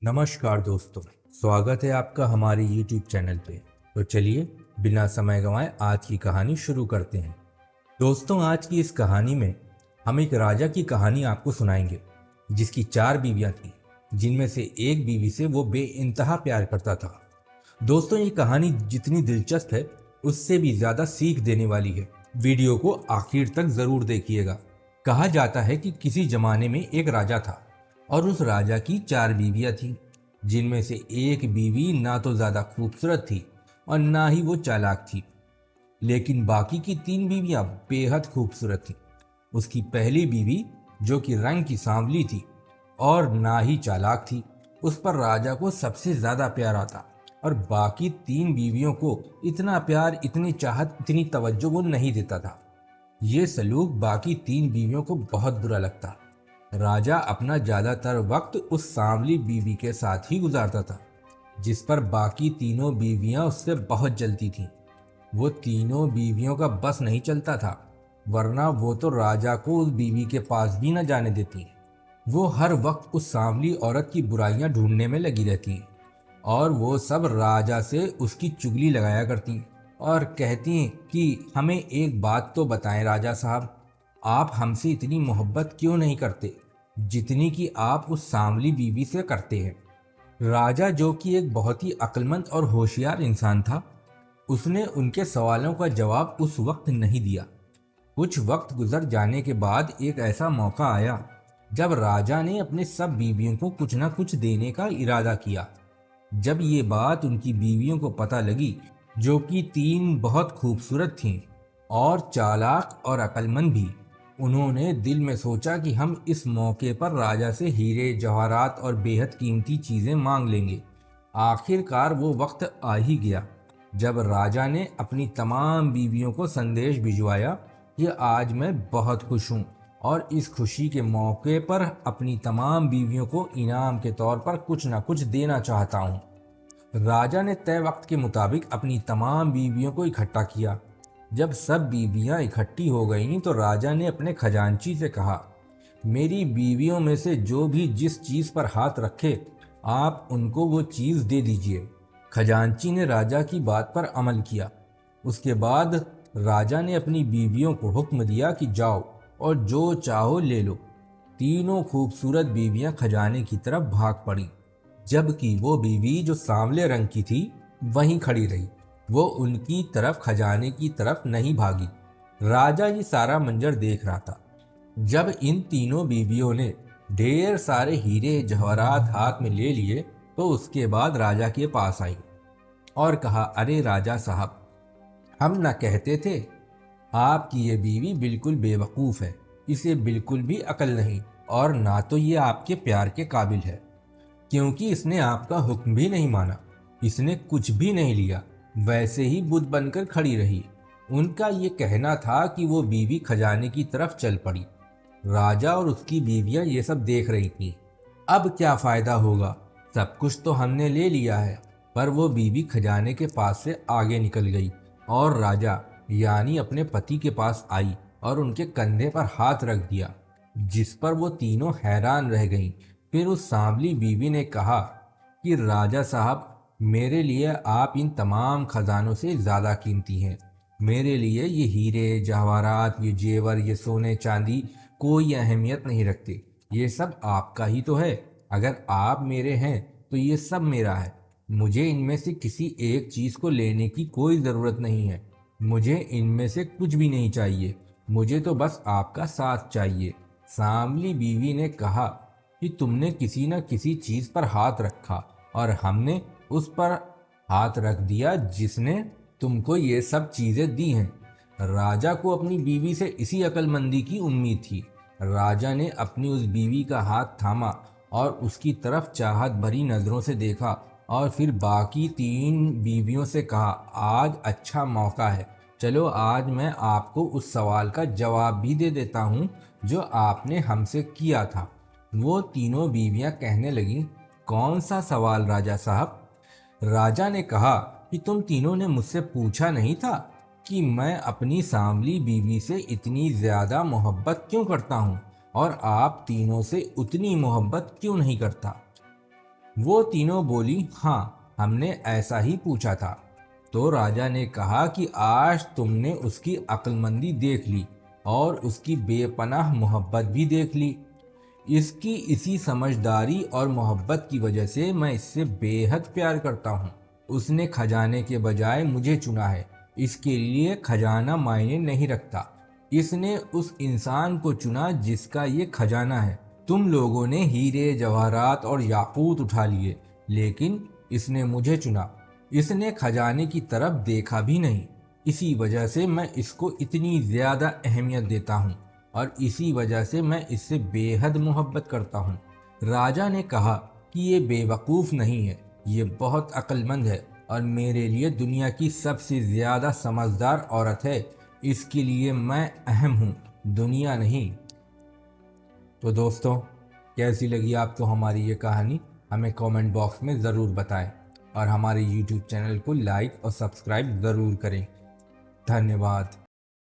नमस्कार दोस्तों, स्वागत है आपका हमारे YouTube चैनल पे। तो चलिए बिना समय गंवाए आज की कहानी शुरू करते हैं। दोस्तों, आज की इस कहानी में हम एक राजा की कहानी आपको सुनाएंगे जिसकी 4 बीवियां थीं, जिनमें से एक बीवी से वो बेइंतहा प्यार करता था। दोस्तों, ये कहानी जितनी दिलचस्प है उससे भी ज़्यादा सीख देने वाली है। वीडियो को आखिर तक ज़रूर देखिएगा। कहा जाता है कि किसी जमाने में एक राजा था और उस राजा की 4 बीवियां थीं, जिनमें से एक बीवी ना तो ज़्यादा खूबसूरत थी और ना ही वो चालाक थी, लेकिन बाकी की 3 बीवियां बेहद खूबसूरत थीं। उसकी पहली बीवी, जो कि रंग की सांवली थी और ना ही चालाक थी, उस पर राजा को सबसे ज्यादा प्यार आता और बाकी 3 बीवियों को इतना प्यार, इतनी चाहत, इतनी तवज्जो वो नहीं देता था। ये सलूक बाकी 3 बीवियों को बहुत बुरा लगता। राजा अपना ज्यादातर वक्त उस सांवली बीवी के साथ ही गुजारता था, जिस पर बाकी तीनों बीवियां उससे बहुत जलती थीं। वो तीनों बीवियों का बस नहीं चलता था, वरना वो तो राजा को उस बीवी के पास भी न जाने देती। वो हर वक्त उस सांवली औरत की बुराइयां ढूंढने में लगी रहती और वो सब राजा से उसकी चुगली लगाया करती और कहती कि हमें एक बात तो बताएं राजा साहब, आप हमसे इतनी मोहब्बत क्यों नहीं करते जितनी कि आप उस सांवली बीवी से करते हैं। राजा, जो कि एक बहुत ही अक्लमंद और होशियार इंसान था, उसने उनके सवालों का जवाब उस वक्त नहीं दिया। कुछ वक्त गुजर जाने के बाद एक ऐसा मौका आया जब राजा ने अपने सब बीवियों को कुछ न कुछ देने का इरादा किया। जब ये बात उनकी बीवियों को पता लगी, जो कि 3 बहुत खूबसूरत थीं और चालाक और अक्लमंद भी, उन्होंने दिल में सोचा कि हम इस मौके पर राजा से हीरे जवाहरात और बेहद कीमती चीज़ें मांग लेंगे। आखिरकार वो वक्त आ ही गया जब राजा ने अपनी तमाम बीवियों को संदेश भिजवाया कि आज मैं बहुत खुश हूँ और इस खुशी के मौके पर अपनी तमाम बीवियों को इनाम के तौर पर कुछ न कुछ देना चाहता हूँ। राजा ने तय वक्त के मुताबिक अपनी तमाम बीवियों को इकट्ठा किया। जब सब बीवियां इकट्ठी हो गईं तो राजा ने अपने खजांची से कहा, मेरी बीवियों में से जो भी जिस चीज पर हाथ रखे, आप उनको वो चीज दे दीजिए। खजांची ने राजा की बात पर अमल किया। उसके बाद राजा ने अपनी बीवियों को हुक्म दिया कि जाओ और जो चाहो ले लो। तीनों खूबसूरत बीवियां खजाने की तरफ भाग पड़ी, जबकि वो बीवी जो सांवले रंग की थी वहीं खड़ी रही। वो उनकी तरफ, खजाने की तरफ नहीं भागी। राजा ये सारा मंजर देख रहा था। जब इन तीनों बीवियों ने ढेर सारे हीरे जवाहरात हाथ में ले लिए तो उसके बाद राजा के पास आई और कहा, अरे राजा साहब, हम न कहते थे आपकी ये बीवी बिल्कुल बेवकूफ़ है, इसे बिल्कुल भी अकल नहीं और ना तो ये आपके प्यार के काबिल है, क्योंकि इसने आपका हुक्म भी नहीं माना, इसने कुछ भी नहीं लिया, वैसे ही बुत बनकर खड़ी रही। उनका ये कहना था कि वो बीवी खजाने की तरफ चल पड़ी। राजा और उसकी बीवियां ये सब देख रही थी। अब क्या फायदा होगा, सब कुछ तो हमने ले लिया है। पर वो बीवी खजाने के पास से आगे निकल गई और राजा यानी अपने पति के पास आई और उनके कंधे पर हाथ रख दिया, जिस पर वो तीनों हैरान रह गईं। फिर उस सांवली बीवी ने कहा कि राजा साहब, मेरे लिए आप इन तमाम खजानों से ज़्यादा कीमती हैं। मेरे लिए ये हीरे जवाहरात, ये जेवर, ये सोने चांदी कोई अहमियत नहीं रखते। ये सब आपका ही तो है। अगर आप मेरे हैं तो ये सब मेरा है। मुझे इनमें से किसी एक चीज़ को लेने की कोई ज़रूरत नहीं है। मुझे इनमें से कुछ भी नहीं चाहिए। मुझे तो बस आपका साथ चाहिए। सांवली बीवी ने कहा कि तुमने किसी न किसी चीज़ पर हाथ रखा और हमने उस पर हाथ रख दिया जिसने तुमको ये सब चीज़ें दी हैं। राजा को अपनी बीवी से इसी अक्लमंदी की उम्मीद थी। राजा ने अपनी उस बीवी का हाथ थामा और उसकी तरफ चाहत भरी नज़रों से देखा और फिर बाकी 3 बीवियों से कहा, आज अच्छा मौका है, चलो आज मैं आपको उस सवाल का जवाब भी दे देता हूँ जो आपने हमसे किया था। वो तीनों बीवियां कहने लगीं, कौन सा सवाल राजा साहब? राजा ने कहा कि तुम तीनों ने मुझसे पूछा नहीं था कि मैं अपनी सांवली बीवी से इतनी ज्यादा मोहब्बत क्यों करता हूँ और आप तीनों से उतनी मोहब्बत क्यों नहीं करता। वो तीनों बोली, हाँ, हमने ऐसा ही पूछा था। तो राजा ने कहा कि आज तुमने उसकी अक्लमंदी देख ली और उसकी बेपनाह मोहब्बत भी देख ली। इसकी इसी समझदारी और मोहब्बत की वजह से मैं इससे बेहद प्यार करता हूँ। उसने खजाने के बजाय मुझे चुना है, इसके लिए खजाना मायने नहीं रखता। इसने उस इंसान को चुना जिसका ये खजाना है। तुम लोगों ने हीरे जवाहरात और याकूत उठा लिए, लेकिन इसने मुझे चुना। इसने खजाने की तरफ देखा भी नहीं। इसी वजह से मैं इसको इतनी ज्यादा अहमियत देता हूँ और इसी वजह से मैं इससे बेहद मोहब्बत करता हूँ। राजा ने कहा कि ये बेवकूफ़ नहीं है, ये बहुत अक्लमंद है और मेरे लिए दुनिया की सबसे ज़्यादा समझदार औरत है। इसके लिए मैं अहम हूँ, दुनिया नहीं। तो दोस्तों, कैसी लगी आपको हमारी ये कहानी? हमें कमेंट बॉक्स में ज़रूर बताएं और हमारे YouTube चैनल को लाइक और सब्सक्राइब ज़रूर करें। धन्यवाद।